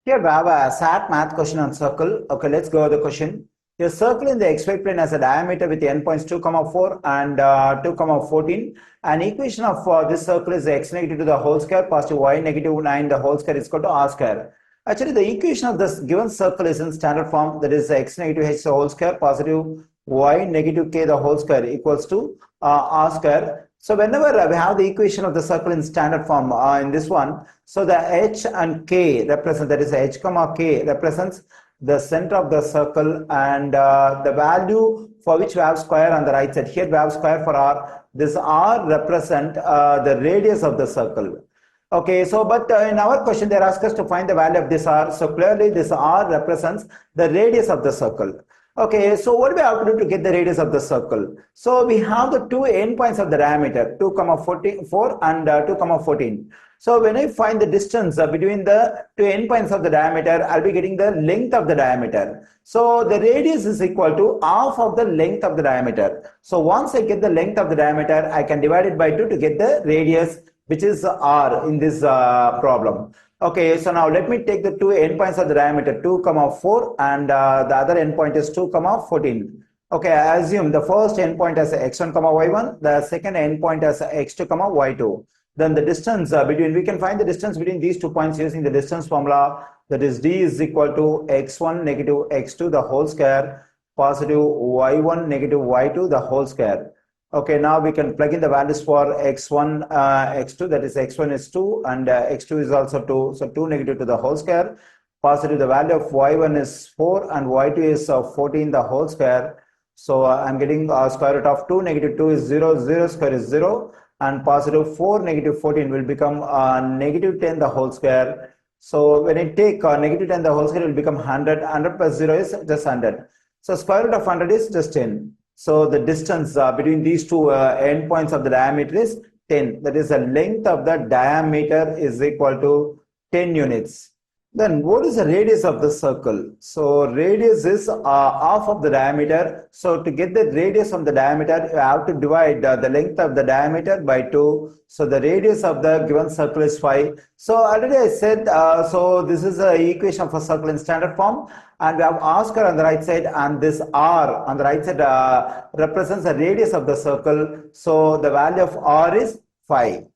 Here we have a SAT math question on circle. Okay, let's go to the question. A circle in the xy plane has a diameter with endpoints 2, 4 and 2, 14. An equation of this circle is x negative to the whole square positive y negative 9 the whole square is equal to r square. Actually, the equation of this given circle is in standard form, that is x negative h the whole square positive y negative k the whole square equals to r square. So whenever we have the equation of the circle in standard form in this one, so the h and k represent, that is h comma k represents the center of the circle, and the value for which we have square on the right side. Here we have square for r. This r represent the radius of the circle. Okay, so but in our question they ask us to find the value of this r. So clearly this r represents the radius of the circle. Okay, so what do we have to do to get the radius of the circle? So we have the two endpoints of the diameter, 2, 4 and 2, 14. So when I find the distance between the two endpoints of the diameter, I'll be getting the length of the diameter. So the radius is equal to half of the length of the diameter. So once I get the length of the diameter, I can divide it by 2 to get the radius, which is r in this problem. Okay, so now let me take the two endpoints of the diameter 2, 4 and the other endpoint is 2, 14. Okay, I assume the first endpoint as x1, y1, the second endpoint as x2, y2. Then the distance between, we can find the distance between these 2 points using the distance formula, that is d is equal to x1 negative x2 the whole square positive y1 negative y2 the whole square. Okay, now we can plug in the values for x1, x2, that is x1 is 2 and x2 is also 2. So 2 negative to the whole square, positive the value of y1 is 4 and y2 is 14 the whole square. So I'm getting square root of 2 negative 2 is 0, 0 square is 0 and positive 4 negative 14 will become negative 10 the whole square. So when I take negative 10 the whole square, it will become 100. 100 plus 0 is just 100. So square root of 100 is just 10. So the distance between these two endpoints of the diameter is 10. That is the length of the diameter is equal to 10 units. Then what is the radius of the circle? So radius is half of the diameter. So to get the radius of the diameter, you have to divide the length of the diameter by 2. So the radius of the given circle is 5. So already I said, so this is the equation of a circle in standard form. And we have r square on the right side and this r on the right side represents the radius of the circle. So the value of r is 5.